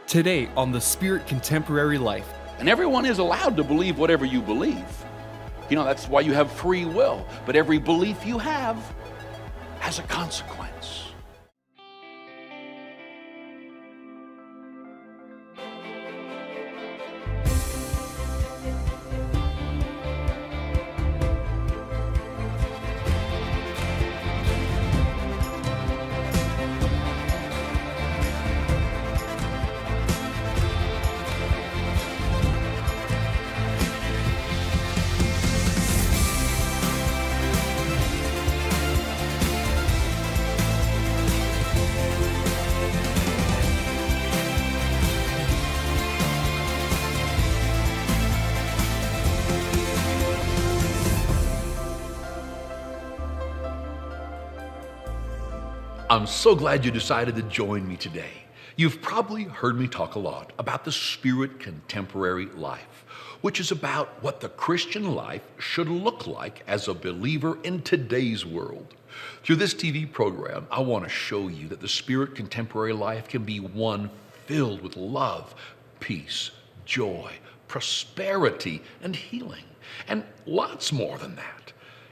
Today on The Spirit Contemporary Life. And everyone is allowed to believe whatever you believe. You know, that's why you have free will. But every belief you have has a consequence. I'm so glad you decided to join me today. You've probably heard me talk a lot about the Spirit Contemporary Life, which is about what the Christian life should look like as a believer in today's world. Through this TV program, I want to show you that the Spirit Contemporary Life can be one filled with love, peace, joy, prosperity, and healing, and lots more than that.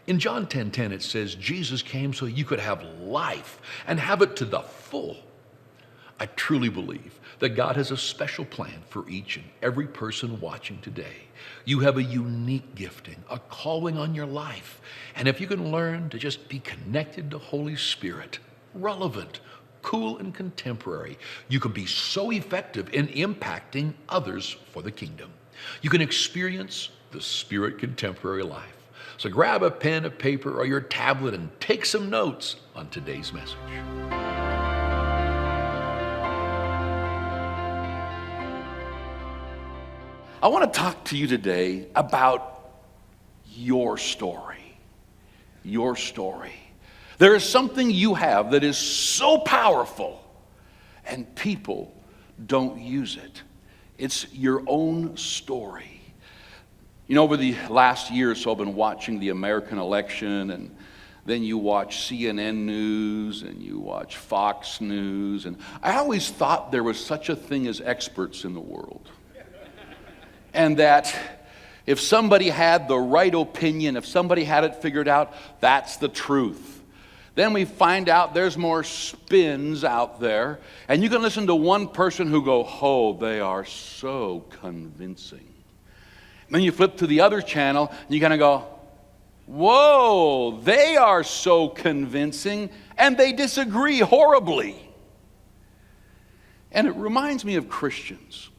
In John 10:10, it says, Jesus came so you could have life and have it to the full. I truly believe that God has a special plan for each and every person watching today. You have a unique gifting, a calling on your life. And if you can learn to just be connected to Holy Spirit, relevant, cool, and contemporary, you can be so effective in impacting others for the kingdom. You can experience the Spirit Contemporary Life. So grab a pen, a paper, or your tablet and take some notes on today's message. I want to talk to you today about your story. Your story. There is something you have that is so powerful, and people don't use it. It's your own story. You know, over the last year or so, I've been watching the American election, and then you watch CNN News, and you watch Fox News, and I always thought there was such a thing as experts in the world. And that if somebody had the right opinion, if somebody had it figured out, that's the truth. Then we find out there's more spins out there, and you can listen to one person who go, oh, they are so convincing. And then you flip to the other channel, and you kind of go, whoa, they are so convincing, and they disagree horribly. And it reminds me of Christians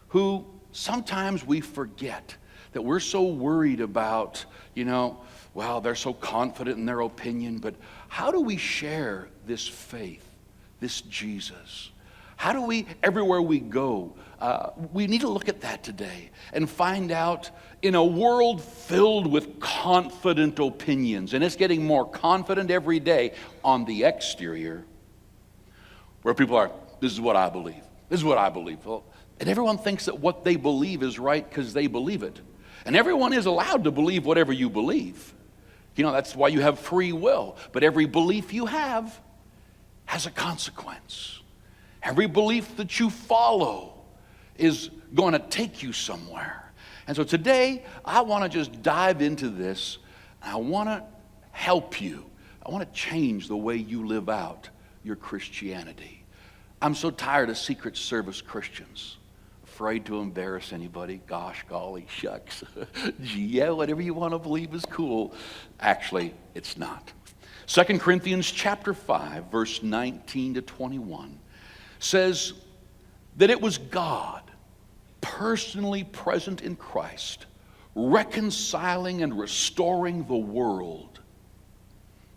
who sometimes we forget that we're so worried about, well, they're so confident in their opinion, but how do we share this faith, this Jesus? How do we, everywhere we go, we need to look at that today and find out, in a world filled with confident opinions, and it's getting more confident every day on the exterior, where people are, this is what I believe. This is what I believe. Well, and everyone thinks that what they believe is right because they believe it. And everyone is allowed to believe whatever you believe. You know, that's why you have free will. But every belief you have has a consequence. Every belief that you follow is going to take you somewhere. And so today, I want to just dive into this. I want to help you. I want to change the way you live out your Christianity. I'm so tired of Secret Service Christians. Afraid to embarrass anybody. Gosh, golly, shucks. Yeah, whatever you want to believe is cool. Actually, it's not. 2 Corinthians chapter 5, verse 19 to 21 says that it was God personally present in Christ, reconciling and restoring the world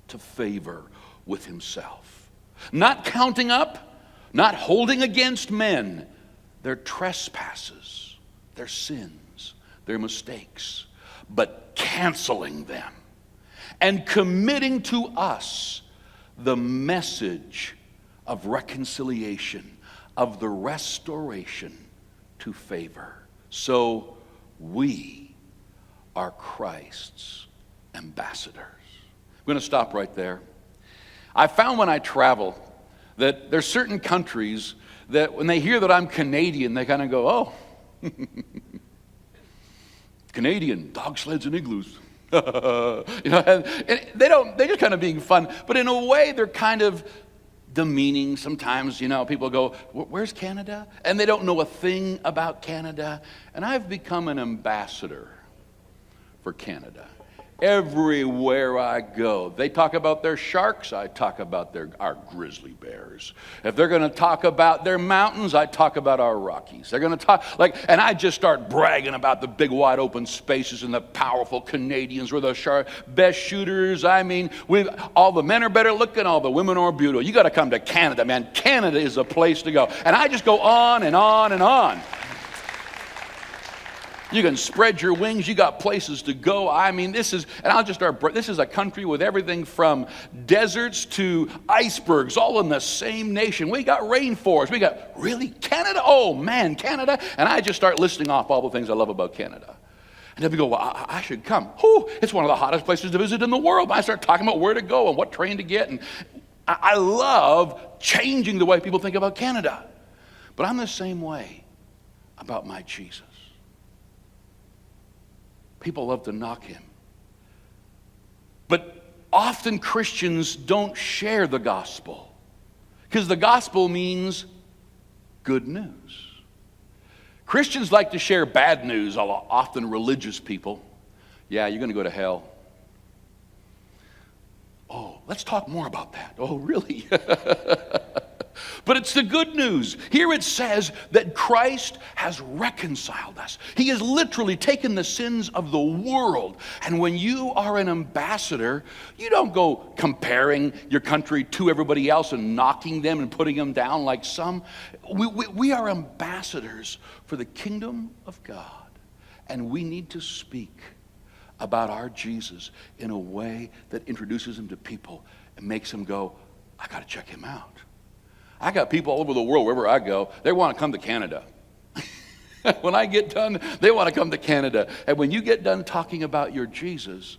to favor with himself, not counting up, not holding against men their trespasses, their sins, their mistakes, but canceling them and committing to us the message of reconciliation, of the restoration to favor. So we are Christ's ambassadors. I'm going to stop right there. I found when I travel that there's certain countries that when they hear that I'm Canadian, they kind of go, oh, Canadian, dog sleds and igloos. And they're just kind of being fun, but in a way they're kind of demeaning. Sometimes, people go, where's Canada? And they don't know a thing about Canada. And I've become an ambassador for Canada. Everywhere I go, they talk about their sharks, I talk about our grizzly bears. If they're going to talk about their mountains, I talk about our Rockies. They're going to talk and I just start bragging about the big wide open spaces and the powerful Canadians. We're the best shooters. I mean, all the men are better looking, all the women are beautiful. You got to come to Canada, man. Canada is a place to go. And I just go on and on and on. You can spread your wings. You got places to go. I mean, this is a country with everything from deserts to icebergs, all in the same nation. We got rainforests. We got, really, Canada? Oh, man, Canada? And I just start listing off all the things I love about Canada. And then we go, well, I should come. Whew, it's one of the hottest places to visit in the world. And I start talking about where to go and what train to get. And I love changing the way people think about Canada. But I'm the same way about my Jesus. People love to knock him. But often Christians don't share the gospel because the gospel means good news. Christians like to share bad news, often religious people. Yeah, you're going to go to hell. Oh, let's talk more about that. Oh, really? But it's the good news. Here it says that Christ has reconciled us. He has literally taken the sins of the world. And when you are an ambassador, you don't go comparing your country to everybody else and knocking them and putting them down like some. We are ambassadors for the kingdom of God. And we need to speak about our Jesus in a way that introduces him to people and makes them go, I got to check him out. I got people all over the world, wherever I go, they want to come to Canada. When I get done, they want to come to Canada. And when you get done talking about your Jesus,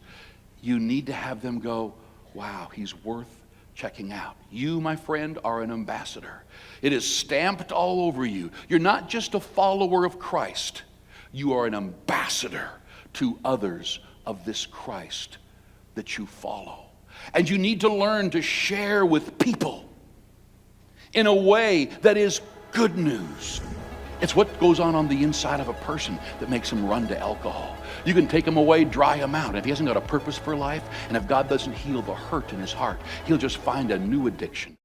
you need to have them go, wow, he's worth checking out. You, my friend, are an ambassador. It is stamped all over you. You're not just a follower of Christ. You are an ambassador to others of this Christ that you follow. And you need to learn to share with people in a way that is good news. It's what goes on the inside of a person that makes him run to alcohol. You can take him away, dry him out. If he hasn't got a purpose for life, and if God doesn't heal the hurt in his heart, he'll just find a new addiction.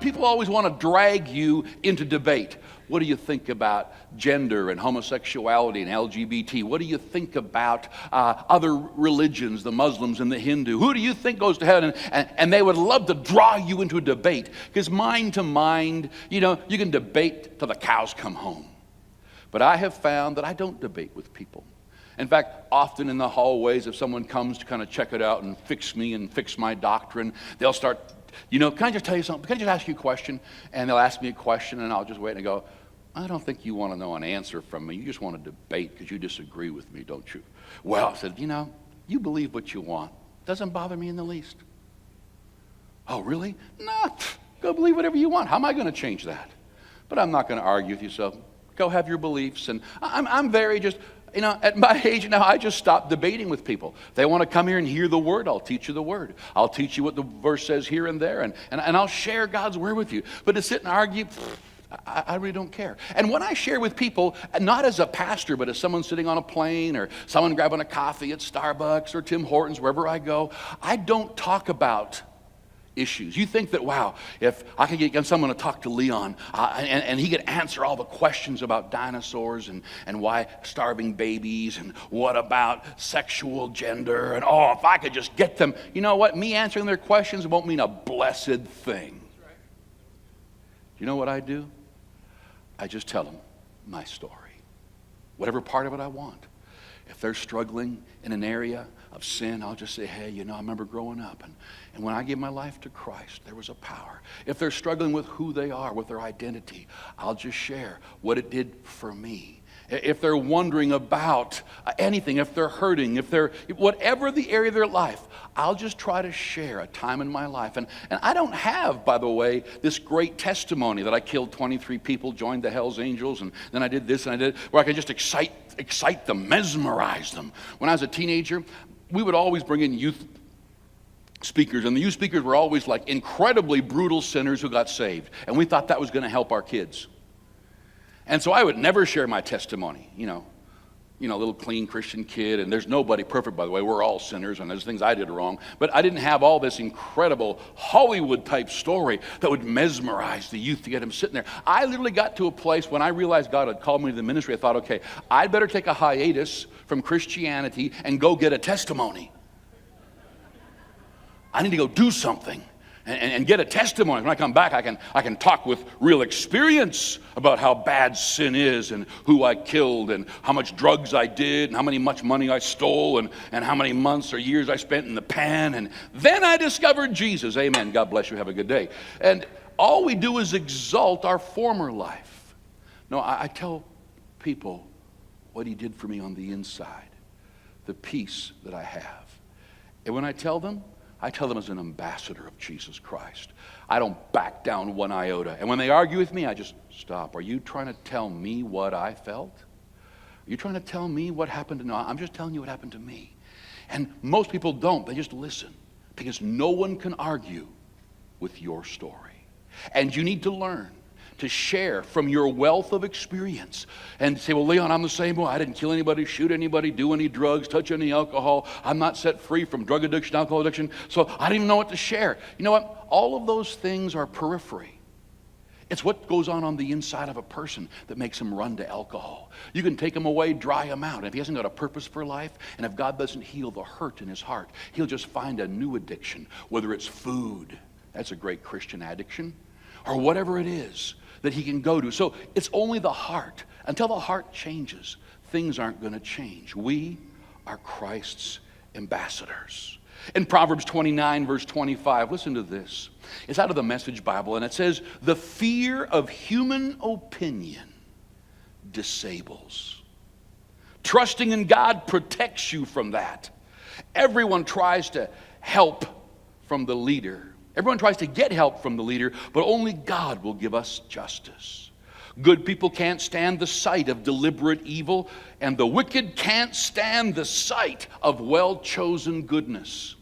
People always want to drag you into debate. What do you think about gender and homosexuality and LGBT? What do you think about other religions, the Muslims and the Hindu? Who do you think goes to heaven? And they would love to draw you into a debate. Because mind to mind, you can debate till the cows come home. But I have found that I don't debate with people. In fact, often in the hallways, if someone comes to kind of check it out and fix me and fix my doctrine, they'll start, can I just tell you something? Can I just ask you a question? And they'll ask me a question, and I'll just wait and go, I don't think you want to know an answer from me. You just want to debate because you disagree with me, don't you? Well, I said, you believe what you want. Doesn't bother me in the least. Oh, really? No, go believe whatever you want. How am I going to change that? But I'm not going to argue with you, so go have your beliefs. And I'm very just, at my age now, I just stop debating with people. If they want to come here and hear the word, I'll teach you the word. I'll teach you what the verse says here and there, and I'll share God's word with you. But to sit and argue, I really don't care. And when I share with people, not as a pastor, but as someone sitting on a plane or someone grabbing a coffee at Starbucks or Tim Hortons, wherever I go, I don't talk about issues. You think that, wow, if I could get someone to talk to Leon and he could answer all the questions about dinosaurs and why starving babies and what about sexual gender and if I could just get them, you know what? Me answering their questions won't mean a blessed thing. You know what I do? I just tell them my story. Whatever part of it I want. If they're struggling in an area of sin, I'll just say, hey, I remember growing up. And when I gave my life to Christ, there was a power. If they're struggling with who they are, with their identity, I'll just share what it did for me. if they're wondering about anything, if they're hurting, if they're, whatever the area of their life, I'll just try to share a time in my life. And I don't have, by the way, this great testimony that I killed 23 people, joined the Hells Angels, and then I did this and I did, where I could just excite them, mesmerize them. When I was a teenager, we would always bring in youth speakers, and the youth speakers were always like incredibly brutal sinners who got saved. And we thought that was going to help our kids. And so I would never share my testimony, you know, little clean Christian kid, and there's nobody perfect, by the way. We're all sinners, and there's things I did wrong. But I didn't have all this incredible Hollywood-type story that would mesmerize the youth to get them sitting there. I literally got to a place when I realized God had called me to the ministry. I thought, okay, I'd better take a hiatus from Christianity and go get a testimony. I need to go do something and get a testimony. When I come back, I can talk with real experience about how bad sin is, and who I killed, and how much drugs I did, and how much money I stole, and how many months or years I spent in the pan. And then I discovered Jesus. Amen. God bless you. Have a good day. And all we do is exalt our former life. No, I tell people what he did for me on the inside, the peace that I have. And when I tell them as an ambassador of Jesus Christ. I don't back down one iota. And when they argue with me, I just stop. Are you trying to tell me what I felt? Are you trying to tell me what happened to? No, I'm just telling you what happened to me. And most people don't. They just listen, because no one can argue with your story. And you need to learn to share from your wealth of experience and say, well, Leon, I'm the same way. I didn't kill anybody, shoot anybody, do any drugs, touch any alcohol. I'm not set free from drug addiction, alcohol addiction, so I don't even know what to share. You know what? All of those things are periphery. It's what goes on the inside of a person that makes him run to alcohol. You can take him away, dry him out. And if he hasn't got a purpose for life, and if God doesn't heal the hurt in his heart, he'll just find a new addiction, whether it's food. That's a great Christian addiction. Or whatever it is that he can go to. So it's only the heart. Until the heart changes, things aren't going to change. We are Christ's ambassadors. In Proverbs 29, verse 25, listen to this. It's out of the Message Bible, and it says, the fear of human opinion disables. Trusting in God protects you from that. Everyone tries to help from the leader. Everyone tries to get help from the leader, but only God will give us justice. Good people can't stand the sight of deliberate evil, and the wicked can't stand the sight of well-chosen goodness.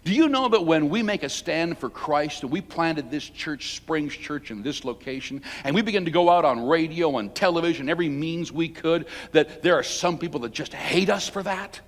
Do you know that when we make a stand for Christ, and we planted this church, Springs Church, in this location, and we begin to go out on radio and television, every means we could, that there are some people that just hate us for that?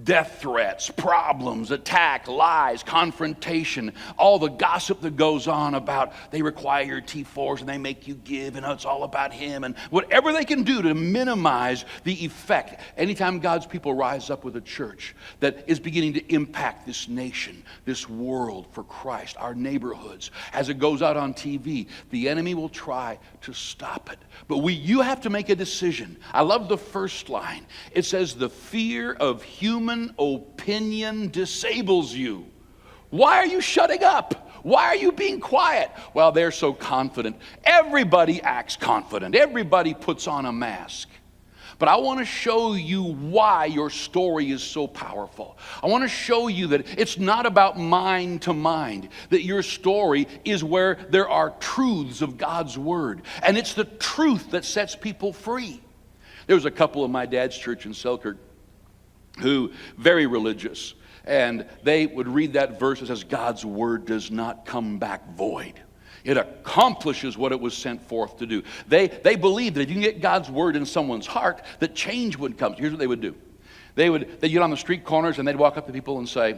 Death threats, problems, attack, lies, confrontation, all the gossip that goes on about they require your T4s and they make you give, and it's all about him, and whatever they can do to minimize the effect. Anytime God's people rise up with a church that is beginning to impact this nation, this world for Christ, our neighborhoods, as it goes out on TV, the enemy will try to stop it. But you have to make a decision. I love the first line. It says, the fear of human opinion disables you. Why are you shutting up? Why are you being quiet? Well, they're so confident. Everybody acts confident. Everybody puts on a mask. But I want to show you why your story is so powerful. I want to show you that it's not about mind to mind, that your story is where there are truths of God's Word. And it's the truth that sets people free. There was a couple in my dad's church in Selkirk who, very religious, and they would read that verse that says, God's Word does not come back void. It accomplishes what it was sent forth to do. They believed that if you can get God's Word in someone's heart, that change would come. Here's what they would do. They'd get on the street corners and they'd walk up to people and say,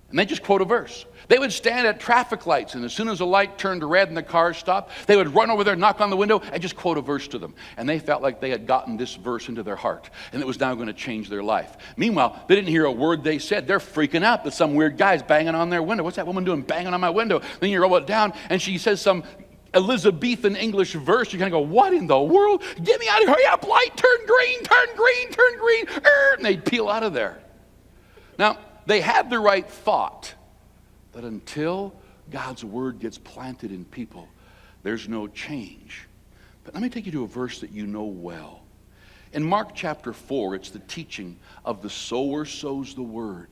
and they just quote a verse. They would stand at traffic lights, and as soon as the light turned red and the car stopped, they would run over there, knock on the window, and just quote a verse to them. And they felt like they had gotten this verse into their heart, and it was now going to change their life. Meanwhile, they didn't hear a word they said. They're freaking out that some weird guy's banging on their window. What's that woman doing banging on my window? Then you roll it down, and she says some Elizabethan English verse. You kind of go, what in the world? Get me out of here. Hurry up, light, turn green, turn green, turn green. And they'd peel out of there. Now, they had the right thought. But until God's Word gets planted in people, There's no change. But let me take you to a verse that you know well. In Mark chapter 4, it's the teaching of the sower sows the word.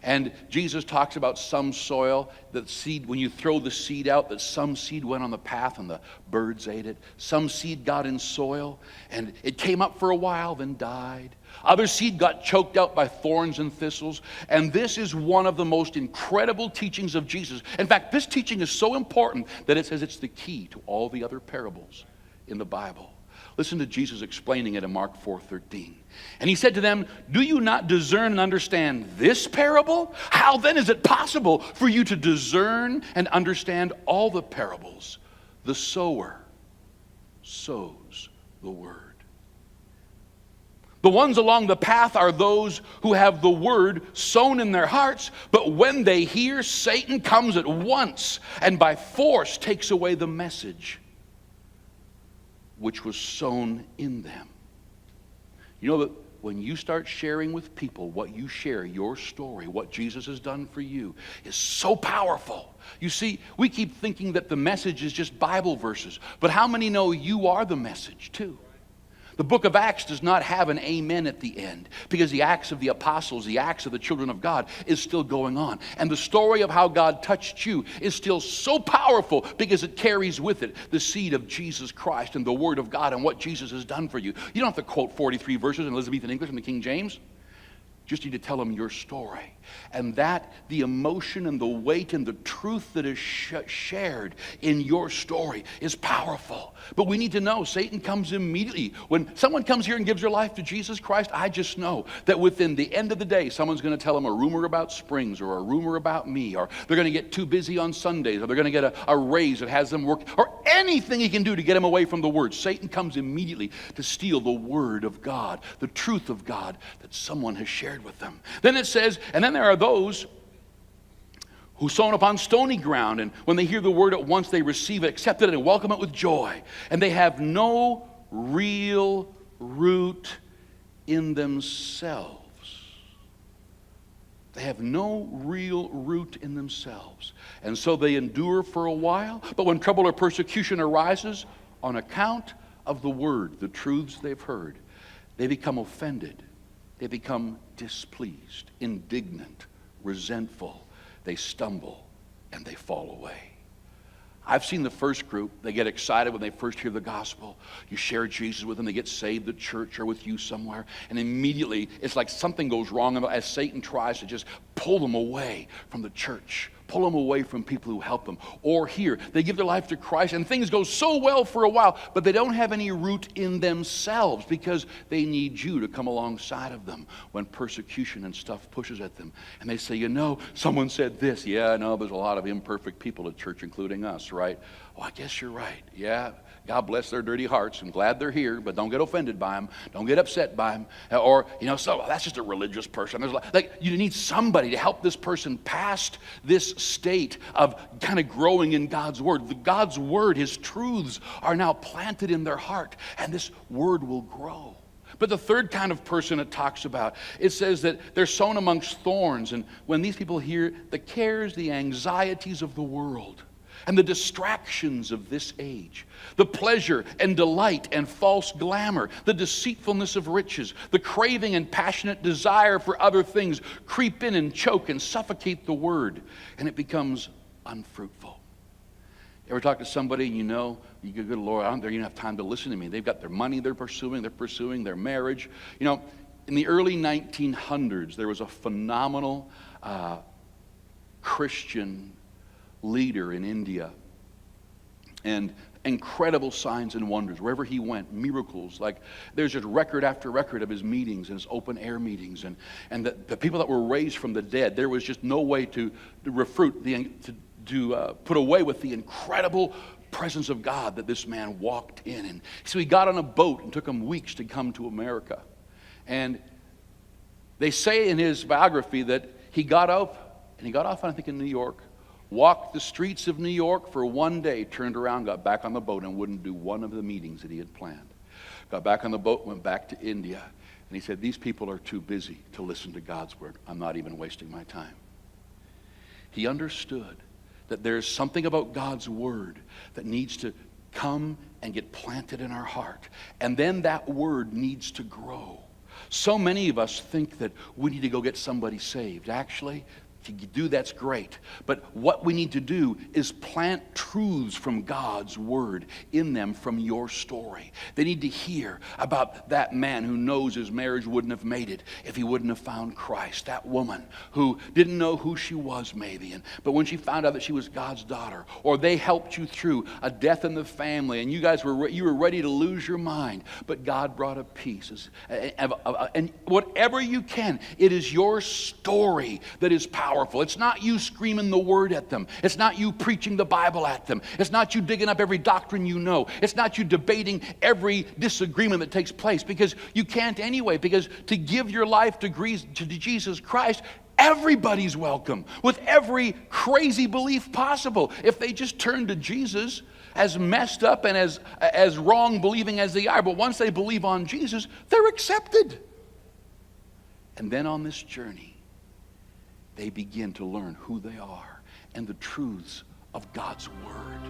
And Jesus talks about some soil, that seed, when you throw the seed out, that some seed went on the path and the birds ate it. Some seed got in soil and it came up for a while, then died. Other seed got choked out by thorns and thistles. And this is one of the most incredible teachings of Jesus. In fact, this teaching is so important that it says it's the key to all the other parables in the Bible. Listen to Jesus explaining it in Mark 4:13. And he said to them, "Do you not discern and understand this parable? How then is it possible for you to discern and understand all the parables? The sower sows the word. The ones along the path are those who have the word sown in their hearts, but when they hear, Satan comes at once and by force takes away the message which was sown in them." You know that when you start sharing with people what you share, your story, what Jesus has done for you, is so powerful. You see, we keep thinking that the message is just Bible verses, but how many know you are the message too? The book of Acts does not have an amen at the end because the Acts of the apostles, the Acts of the children of God is still going on. And the story of how God touched you is still so powerful because it carries with it the seed of Jesus Christ and the Word of God and what Jesus has done for you. You don't have to quote 43 verses in Elizabethan English from the King James. Just need to tell them your story. And that, the emotion and the weight and the truth that is shared in your story is powerful. But we need to know Satan comes immediately. When someone comes here and gives their life to Jesus Christ, I just know that within the end of the day, someone's going to tell them a rumor about Springs or a rumor about me, or they're going to get too busy on Sundays, or they're going to get a raise that has them work, or anything he can do to get them away from the Word. Satan comes immediately to steal the Word of God, the truth of God that someone has shared with them. Then it says, and then there are those who sown upon stony ground, and when they hear the word at once they receive it, accept it, and welcome it with joy. And they have no real root in themselves. They have no real root in themselves. And so they endure for a while, but when trouble or persecution arises on account of the word, the truths they've heard, they become offended. They become displeased, indignant, resentful. They stumble and they fall away. I've seen the first group, they get excited when they first hear the gospel. You share Jesus with them, they get saved at church or with you somewhere, and immediately it's like something goes wrong as Satan tries to just pull them away from the church, pull them away from people who help them. Or here, they give their life to Christ and things go so well for a while, but they don't have any root in themselves because they need you to come alongside of them when persecution and stuff pushes at them. And they say, you know, someone said this. Yeah, I know there's a lot of imperfect people at church, including us, right? Oh, I guess you're right. Yeah, God bless their dirty hearts. I'm glad they're here, but don't get offended by them. Don't get upset by them. Or, you know, so that's just a religious person. There's like you need somebody to help this person past this state of kind of growing in God's Word. God's Word, His truths are now planted in their heart, and this Word will grow. But the third kind of person it talks about, it says that they're sown amongst thorns. And when these people hear the cares, the anxieties of the world, and the distractions of this age, the pleasure and delight and false glamour, the deceitfulness of riches, the craving and passionate desire for other things creep in and choke and suffocate the word, and it becomes unfruitful. You ever talk to somebody and you know, you go, good Lord, I don't even have time to listen to me. They've got their money they're pursuing their marriage. You know, in the early 1900s, there was a phenomenal Christian leader in India, and incredible signs and wonders wherever he went, miracles. Like there's just record after record of his meetings and his open air meetings, and the people that were raised from the dead. There was just no way to put away with the incredible presence of God that this man walked in. And so he got on a boat and took him weeks to come to America. And they say in his biography that he got off, I think in New York, walked the streets of New York for one day, turned around, got back on the boat, and wouldn't do one of the meetings that he had planned. Got back on the boat, went back to India, and he said, these people are too busy to listen to God's word. I'm not even wasting my time. He understood that there's something about God's word that needs to come and get planted in our heart. And then that word needs to grow. So many of us think that we need to go get somebody saved. Actually, if you do, that's great. But what we need to do is plant truths from God's word in them from your story. They need to hear about that man who knows his marriage wouldn't have made it if he wouldn't have found Christ. That woman who didn't know who she was maybe, but when she found out that she was God's daughter, or they helped you through a death in the family and you were ready to lose your mind, but God brought a peace. And whatever you can, it is your story that is powerful. It's not you screaming the word at them. It's not you preaching the Bible at them. It's not you digging up every doctrine you know. It's not you debating every disagreement that takes place, because you can't anyway, because to give your life to Jesus Christ, everybody's welcome with every crazy belief possible. If they just turn to Jesus, as messed up and as wrong believing as they are, but once they believe on Jesus, they're accepted. And then on this journey, they begin to learn who they are and the truths of God's word.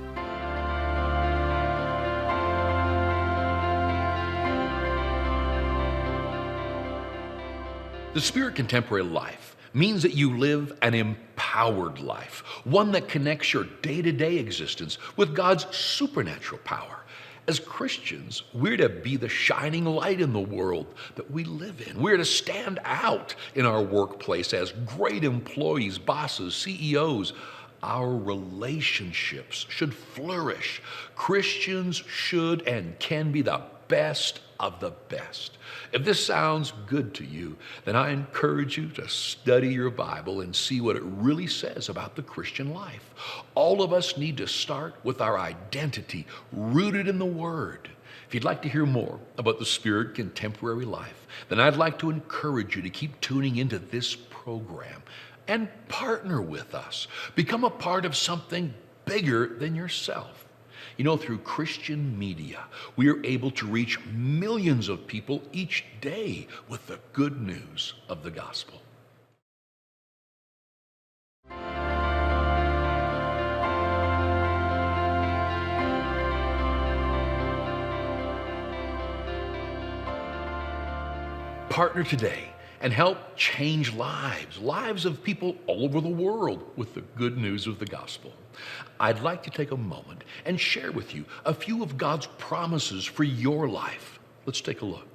The Spirit Contemporary life means that you live an empowered life, one that connects your day-to-day existence with God's supernatural power. As Christians, we're to be the shining light in the world that we live in. We're to stand out in our workplace as great employees, bosses, CEOs. Our relationships should flourish. Christians should and can be the best of the best. If this sounds good to you, then I encourage you to study your Bible and see what it really says about the Christian life. All of us need to start with our identity rooted in the Word. If you'd like to hear more about the Spirit Contemporary life, then I'd like to encourage you to keep tuning into this program and partner with us. Become a part of something bigger than yourself. You know, through Christian media, we are able to reach millions of people each day with the good news of the gospel. Partner today and help change lives of people all over the world with the good news of the gospel. I'd like to take a moment and share with you a few of God's promises for your life. Let's take a look.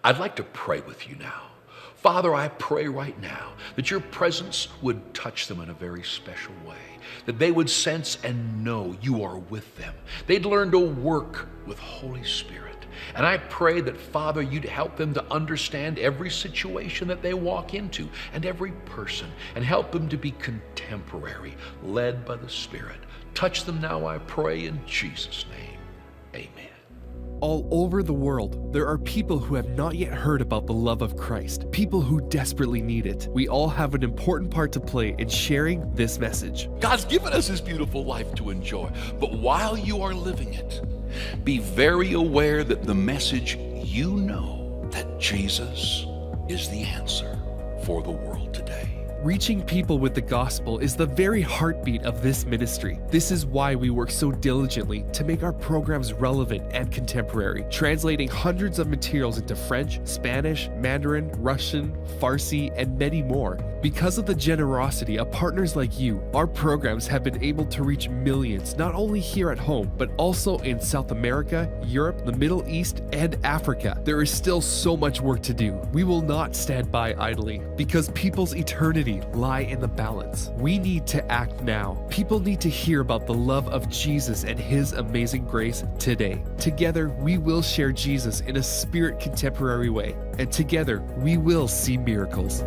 I'd like to pray with you now. Father, I pray right now that your presence would touch them in a very special way, that they would sense and know you are with them. They'd learn to work with Holy Spirit. And I pray that, Father, you'd help them to understand every situation that they walk into and every person, and help them to be contemporary, led by the Spirit. Touch them now, I pray, in Jesus' name. Amen. All over the world, there are people who have not yet heard about the love of Christ, people who desperately need it. We all have an important part to play in sharing this message. God's given us this beautiful life to enjoy, but while you are living it, be very aware that the message, you know that Jesus is the answer for the world today. Reaching people with the gospel is the very heartbeat of this ministry. This is why we work so diligently to make our programs relevant and contemporary, translating hundreds of materials into French, Spanish, Mandarin, Russian, Farsi, and many more. Because of the generosity of partners like you, our programs have been able to reach millions, not only here at home, but also in South America, Europe, the Middle East, and Africa. There is still so much work to do. We will not stand by idly, because people's eternity lie in the balance. We need to act now. People need to hear about the love of Jesus and his amazing grace today. Together, we will share Jesus in a spirit contemporary way, and together, we will see miracles.